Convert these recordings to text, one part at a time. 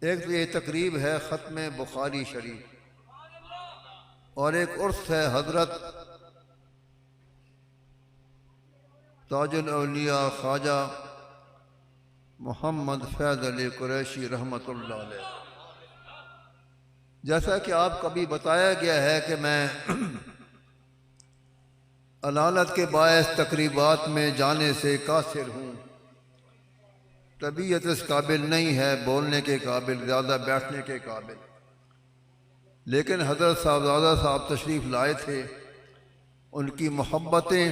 एक तो ये तकरीब है ख़त्म बुखारी शरीफ, और एक उर्स है हज़रत ताजुल औलिया ख्वाजा मोहम्मद फैज़ अली कुरैशी रहमतुल्लाह अलैह। जैसा कि आप कभी बताया गया है कि मैं अलालत के बायस तकरीबात में जाने से कासिर हूँ, तबीयत इस काबिल नहीं है बोलने के काबिल, ज़्यादा बैठने के काबिल। लेकिन हज़रत साहबज़ादा साहब तशरीफ़ लाए थे, उनकी मोहब्बतें,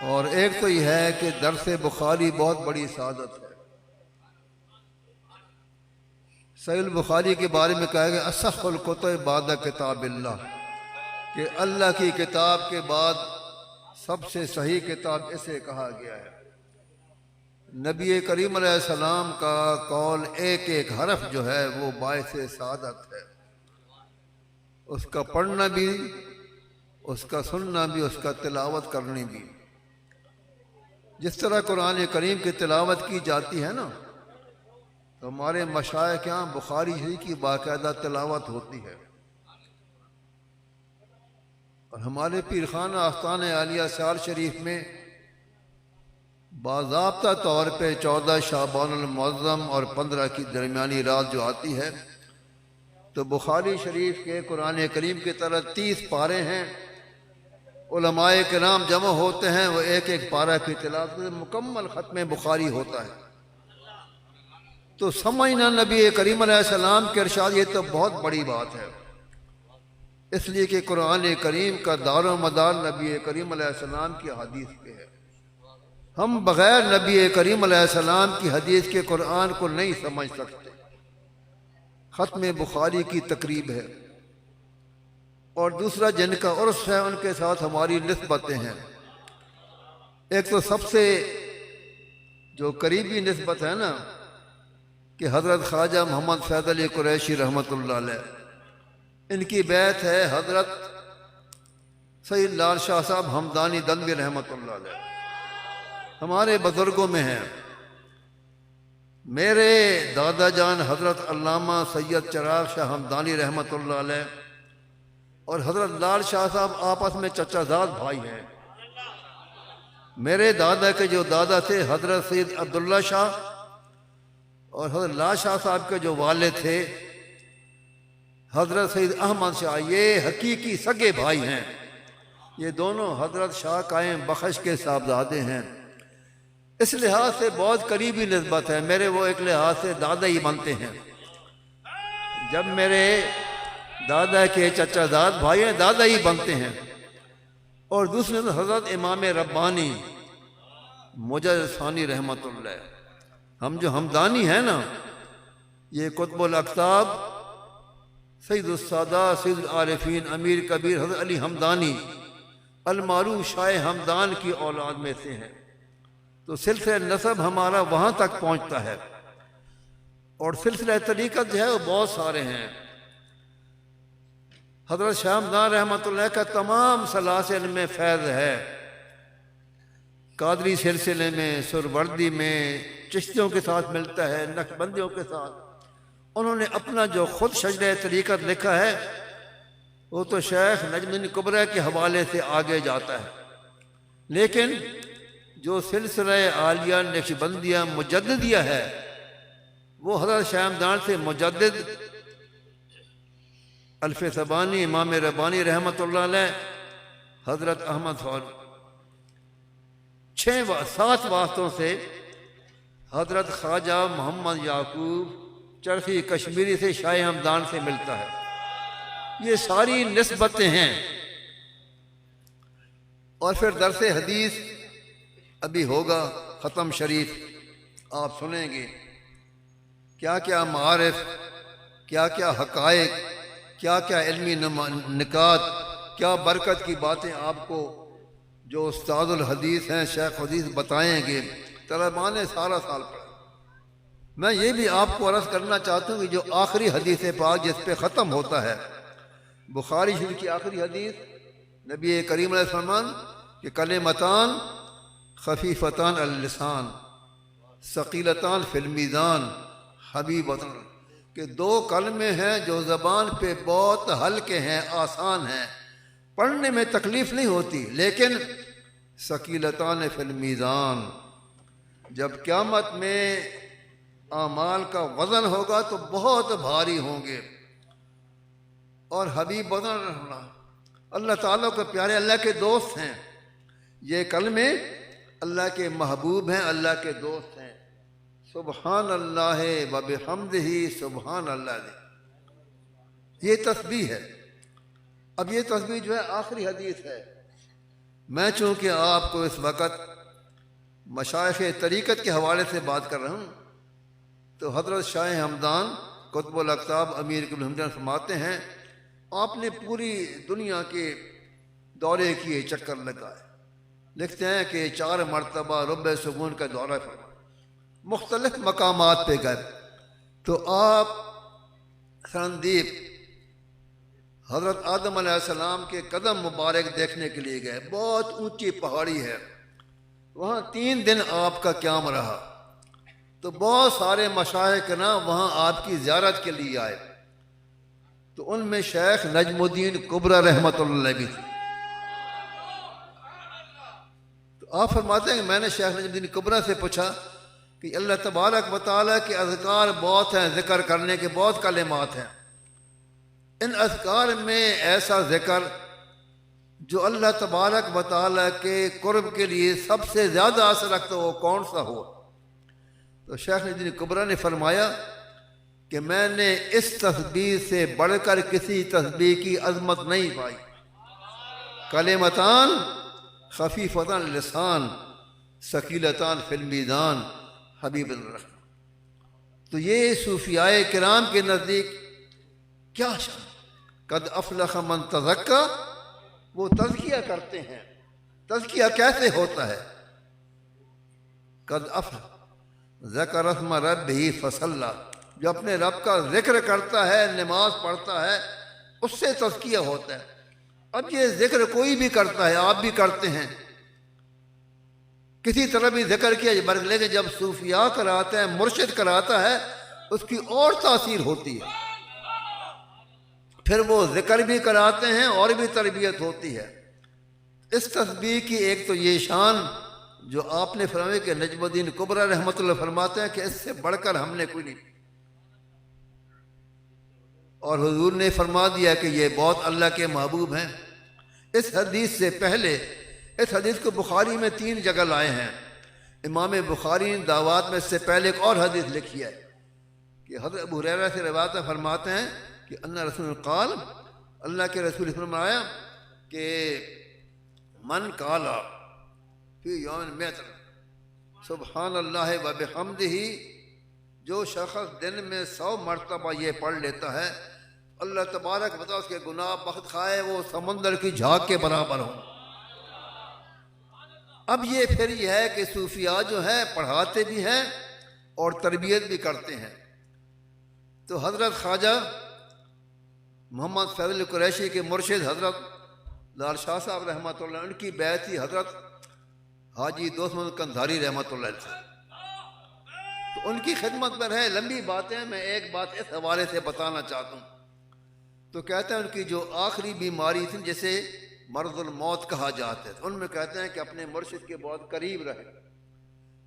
और एक तो यह है कि दर्स बुखारी बहुत बड़ी सादत है। सहीह बुखारी के बारे में कहा गया असहुल कुतुब बाद किताबिल्लाह, कि अल्लाह की किताब के बाद सबसे सही किताब इसे कहा गया है। नबी करीम अलैहिस्सलाम का कौल एक एक हरफ जो है वो बायसे सादत है। उसका पढ़ना भी, उसका सुनना भी, उसका तिलावत करनी भी। जिस तरह कुरान करीम की तिलावत की जाती है ना, तो हमारे मशाइख के यहाँ बुखारी शरीफ की बाकायदा तिलावत होती है। और हमारे पीरखाना आस्थान आलिया साल शरीफ में बाज़ाब्ता तौर पे 14 शाबानुल मुअज़्ज़म और 15 की दरमियानी रात जो आती है, तो बुखारी शरीफ के कुरान करीम की तरह 30 पारे हैं। उलमाए किराम जमा होते हैं, वो एक एक पारा की तिलावत में मुकम्मल ख़त्म बुखारी होता है। तो समझना नबी करीम अलैहिस्सलाम के इरशाद, ये तो बहुत बड़ी बात है, इसलिए कि कुरान करीम का दारो मदार नबी करीम अलैहिस्सलाम की हदीस पे है। हम बग़ैर नबी करीम अलैहिस्सलाम की हदीस के कुरान को नहीं समझ सकते। ख़त्म बुखारी की तकरीब है, और दूसरा जिनका उर्स है उनके साथ हमारी निस्बतें हैं। एक तो सबसे जो करीबी निस्बत है ना, कि हज़रत ख्वाजा मोहम्मद फैज़ अली कुरैशी रहमतुल्लाह अलैह, इनकी बैत है हज़रत सैयद लाल शाह साहब हमदानी दनवी रहमतुल्लाह अलैह, हमारे बुजुर्गों में हैं। मेरे दादा जान हज़रत अल्लामा सैयद चिराग शाह हमदानी रहमतुल्लाह अलैह और हज़रत लाल शाह साहब आपस में चचाजाद भाई हैं। मेरे दादा के जो दादा थे हज़रत सैयद अब्दुल्ला शाह, और हज़रत लाल शाह साहब के जो वाले थे हज़रत सैयद अहमद शाह, ये हकीकी सगे भाई हैं। ये दोनों हज़रत शाह कायम बख्श के साहबजादे हैं। इस लिहाज से बहुत करीबी निस्बत है। मेरे वो एक लिहाज से दादा ही बनते हैं। जब मेरे दादा के चचाजाद भाई हैं, दादा ही बनते हैं। और दूसरे तो हज़रत इमाम रब्बानी मुजद्दिद सानी रहमतुल्लाह, हम जो हमदानी है ना, ये कुतुबुल अक़ताब सैयदुस सादात सैयदुल आरिफीन अमीर कबीर हज़रत अली हमदानी अल-मारूफ शाह हमदान की औलाद में से हैं। तो सिलसिला नसब हमारा वहाँ तक पहुँचता है, और सिलसिला तरीक़त जो है वो बहुत सारे हैं। हज़रत शाह हमदान रहमतुल्लाह का तमाम सलासिल में फैज़ है। कादरी सिलसिले में, सुरवर्दी में, चिश्तियों के साथ मिलता है, नक्शबंदियों के साथ। उन्होंने अपना जो खुद शजरा तरीक़त लिखा है वो तो शेख नजमुद्दीन कुबरा के हवाले से आगे जाता है। लेकिन जो सिलसिला आलिया नक्शबंदिया मुजद्दिदिया है वो हज़रत शाह हमदान से मुजद्दिद अल्फ़ सबानी इमाम रब्बानी रहमतुल्लाह अलैह, हज़रत अहमद और 7 वास्तों से हज़रत ख्वाजा मोहम्मद याकूब चरखी कश्मीरी से शाह हमदान से मिलता है। ये सारी निस्बतें हैं। और फिर दरस हदीस अभी होगा ख़त्म शरीफ, आप सुनेंगे क्या क्या मारिफ, क्या क्या हक़ाइक़, क्या क्या इल्मी निकात, क्या बरकत की बातें आपको जो उस्तादुल हदीस हैं शेख हदीस बताएंगे। तलबा ने सारा साल पढ़ा। मैं ये भी आपको अर्ज़ करना चाहता हूँ कि जो आखिरी हदीस पाक जिस पे ख़त्म होता है, बुखारी शरीफ की आखिरी हदीस, नबी करीम अलैहि फरमान कि कलिमतान खफीफतान अल लिसान सकीलतान फिल मीज़ान हबीब वतन के दो कलमे हैं जो ज़बान पे बहुत हल्के हैं, आसान हैं, पढ़ने में तकलीफ नहीं होती, लेकिन सकीलतान फिल मीज़ान, जब क़यामत में आमाल का वज़न होगा तो बहुत भारी होंगे। और हबीब वतन अल्लाह ताला के प्यारे, अल्लाह के दोस्त हैं। ये कलमे अल्लाह के महबूब हैं, अल्लाह के दोस्त हैं। सुबहान अल्लाह व बिहम्दिही सुबहान अल्लाह, ये तस्बीह है। अब ये तस्बीह जो है आखिरी हदीस है। मैं चूँकि आपको इस वक़्त मशाइख़ तरीक़त के हवाले से बात कर रहा हूँ, तो हज़रत शाह हमदान कुतुबुल अक़ताब अमीर इब्न हमदान फरमाते हैं, आपने पूरी दुनिया के दौरे किए, चक्कर लगाए। लिखते हैं कि 4 मरतबा रुब्बे सुकून का दौरा फरमा, मुख्तलिफ मकामात पे गए। तो आप संदीप हज़रत आदम अलैहिस्सलाम के कदम मुबारक देखने के लिए गए। बहुत ऊंची पहाड़ी है, वहाँ 3 दिन आपका क़याम रहा। तो बहुत सारे मशाइख ना वहाँ आपकी ज़ियारत के लिए आए। तो उनमें शेख नजमुद्दीन कुबरा रहमतुल्लाह अलैह भी थे। तो आप फरमाते हैं कि मैंने शेख नजमुद्दीन कुबरा से पूछा कि अल्लाह तबारक व तआला के अज़कार बहुत हैं, ज़िक्र करने के बहुत कलिमात हैं, इन अज़कार में ऐसा ज़िक्र जो अल्लाह तबारक व तआला के कुर्ब के लिए सबसे ज़्यादा असर रखता हो, कौन सा हो? तो शेख नजमुद्दीन कुबरा ने फरमाया कि मैंने इस तस्बीह से बढ़कर किसी तस्बीह की अजमत नहीं पाई। कलिमतान खफीफतन लिसान सकीलतान फिल मीज़ान हबीब। तो ये सूफियाए किराम के नज़दीक क्या शान, कद अफलह मन तज़क्का, वो तज़किया करते हैं। तज़किया कैसे होता है? कद अफलह ज़कर अस्म रब्बिही फसल्ला, जो अपने रब का जिक्र करता है, नमाज पढ़ता है, उससे तज़किया होता है। अब ये जिक्र कोई भी करता है, आप भी करते हैं, किसी तरह भी जिक्र किया, लेकिन जब सूफिया कराता है, मुर्शिद कराता है, उसकी और तासीर होती है। फिर वो जिक्र भी कराते हैं और भी तरबियत होती है। इस तस्बीह की एक तो ये शान जो आपने फरमाया कि नजमुद्दीन कुबरा रहमतुल्लाह फरमाते हैं कि इससे बढ़कर हमने कोई नहीं। और हुजूर ने फरमा दिया कि ये बहुत अल्लाह के महबूब हैं। इस हदीस से पहले, इस हदीस को बुखारी में 3 जगह लाए हैं। इमाम बुखारी ने दावात में इससे पहले एक और हदीस लिखी है कि हज़रत अबू हुरैरा से रिवायत फरमाते हैं कि अन्ना रसूल क़ाल, अल्लाह के रसूल फरमाया कि मन काला फी यौमिन मिअतन सुबहानल्लाह व बिहम्दिही, जो शख्स दिन में 100 मरतबा ये पढ़ लेता है, अल्लाह तबारक व तआला उसके गुनाह बख्श खाए वो समंदर की झाग के बराबर हो। अब ये फिर यह है कि सूफिया जो है पढ़ाते भी हैं और तरबियत भी करते हैं। तो हज़रत ख्वाजा मोहम्मद फैज़ल कुरैशी के मुर्शिद हज़रत लाल शाह साहब रहमतुल्लाह, उनकी बैत थी हज़रत हाजी दोस्त मोहम्मद कंधारी रहमतुल्लाह से। तो उनकी खिदमत में है, लंबी बातें, मैं एक बात इस हवाले से बताना चाहता हूँ। तो कहते हैं उनकी जो आखिरी बीमारी थी, जैसे मर्ज़ुल मौत कहा जाता है, तो उनमें कहते हैं कि अपने मुर्शिद के बहुत करीब रहे।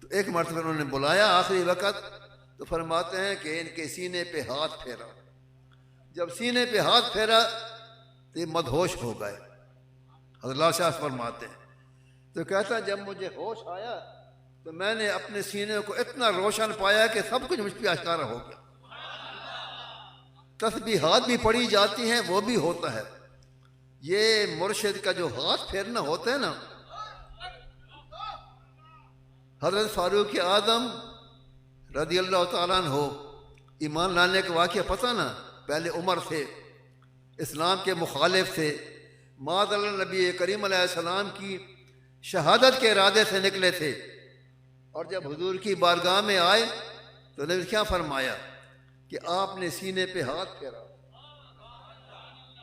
तो एक मरतबा उन्होंने बुलाया आखिरी वक़्त, तो फरमाते हैं कि इनके सीने पे हाथ फेरा। जब सीने पे हाथ फेरा तो ये मदहोश हो गए। हज़रत शाह फरमाते हैं, तो कहता है जब मुझे होश आया तो मैंने अपने सीने को इतना रोशन पाया कि सब कुछ मुझ पर आश्कारा हो गया। तस्बीहात भी पढ़ी जाती हैं, वो भी होता है। ये मुर्शिद का जो हाथ फेरना होता है ना, हज़रत फारूक आदम रज़ी अल्लाह तआला अन्हु ईमान लाने का वाक़या पता ना, पहले उमर थे, इस्लाम के मुखालिफ थे, माज़अल्लाह नबी करीम अलैहिस्सलाम की शहादत के इरादे से निकले थे। और जब हुजूर की बारगाह में आए तो नबी क्या फरमाया कि आपने सीने पे हाथ फेरा,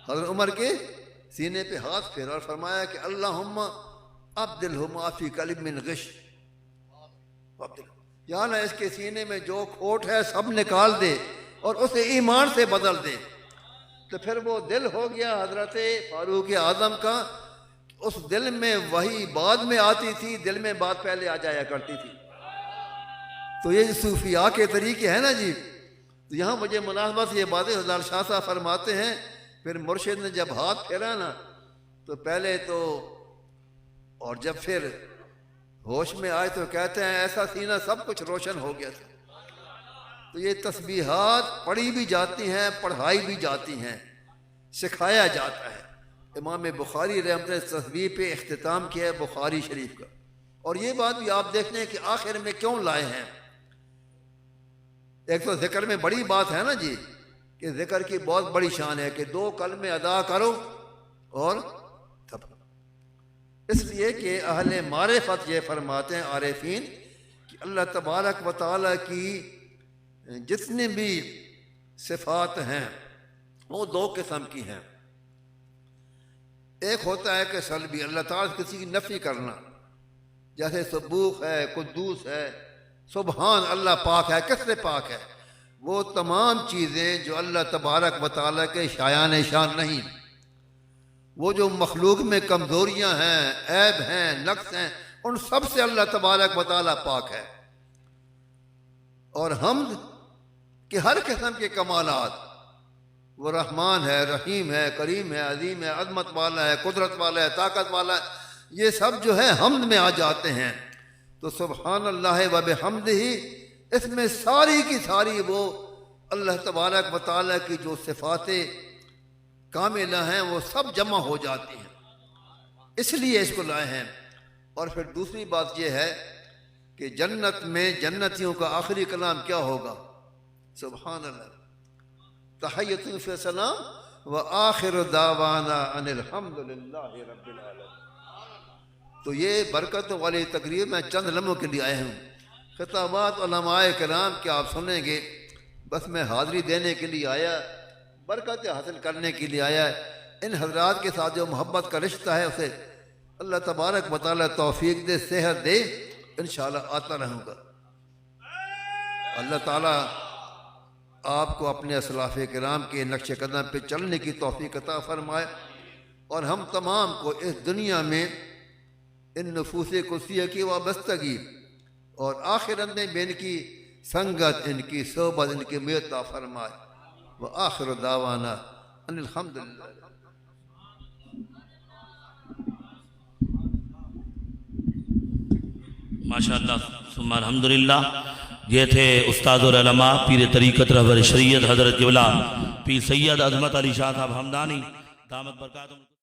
हज़रत उमर के सीने पे हाथ फेरा और फरमाया कि अल्लाहुम्मा अब्दिलहु मा फी कल्बि मिन गिश, या ना इसके सीने में जो खोट है सब निकाल दे और उसे ईमान से बदल दे। तो फिर वो दिल हो गया हजरत फारूक आजम का। उस दिल में वही बाद में आती थी, दिल में बात पहले आ जाया करती थी। तो ये सूफिया के तरीके हैं ना जी। तो यहाँ मुझे मुनासबत से ये बातें हज़रत शाह साहब फरमाते हैं, फिर मुर्शिद ने जब हाथ फेरा ना तो पहले तो, और जब फिर होश में आए तो कहते हैं ऐसा सीना सब कुछ रोशन हो गया था। तो ये तस्बीहात पढ़ी भी जाती हैं, पढ़ाई भी जाती हैं, सिखाया जाता है। इमाम बुखारी रहमतुल्लाह अलैह तस्बीह पे इख्तिताम किया है बुखारी शरीफ का। और ये बात भी आप देखते हैं कि आखिर में क्यों लाए हैं। एक तो जिक्र में बड़ी बात है ना जी, कि जिक्र की बहुत बड़ी शान है कि 2 कलमे अदा करो और तब, इसलिए कि अहले मारिफत ये फरमाते हैं आरिफीन कि अल्लाह तबारक व तआला की जितनी भी सिफात हैं वो 2 किस्म की हैं। एक होता है कि सल्बी, अल्लाह ताला किसी की नफ़ी करना, जैसे सुबूह है, कुद्दूस है, सुबहान अल्लाह पाक है। किससे पाक है? वो तमाम चीज़ें जो अल्लाह तबारक व तआला के शायान शान नहीं, वो जो मखलूक में कमज़ोरियाँ हैं, ऐब हैं, नक्स हैं, उन सब से अल्लाह तबारक व तआला पाक है। और हम्द के हर किस्म के कमालात, वो रहमान है, रहीम है, करीम है, अजीम है, अज़मत वाला है, कुदरत वाला है, ताकत वाला है, ये सब जो है हम्द में आ जाते हैं। तो सुबहान अल्लाह व बिहम्दिही, इसमें सारी की सारी वो अल्लाह तबारक व तआला की जो सिफातें कामिला हैं वो सब जमा हो जाती हैं, इसलिए इसको लाए हैं। और फिर दूसरी बात यह है कि जन्नत में जन्नतियों का आखिरी कलाम क्या होगा? सुबहान अल्लाह, तहियतुन फी सलाम व आखिर दावाना अनिल हम्दुलिल्लाहि रब्बिल आलमीन। तो ये बरकतों वाली तकरीर मैं चंद लम्हों के लिए आया हूँ। खिताबात उलमाए किराम के आप सुनेंगे, बस मैं हाज़िरी देने के लिए आया, बरकत हासिल करने के लिए आया। इन हजरात के साथ जो मोहब्बत का रिश्ता है उसे अल्लाह तबारक व तआला तौफीक दे, सेहत दे, इंशाअल्लाह आता रहूँगा। अल्लाह ताला आपको अपने असलाफ़ किराम के नक्श कदम पे चलने की तौफीक अता फरमाए और हम तमाम को इस दुनिया में इन नफूस कुसिया की वाबस्तगी और आखिरत में भी इनकी संगत, इनकी सोबत, इनकी मेता फरमाए। व आखिर दावाना अनिल हम्दुलिल्लाह। माशाअल्लाह सुम्मा अल्हम्दुलिल्लाह। ये थे उस्ताद और उलमा पीर तरीक़त रहबर शरीयत हज़रत क़िबला पीर सैयद अज़मत अली शाह साहब हमदानी दामत बरकातुहू।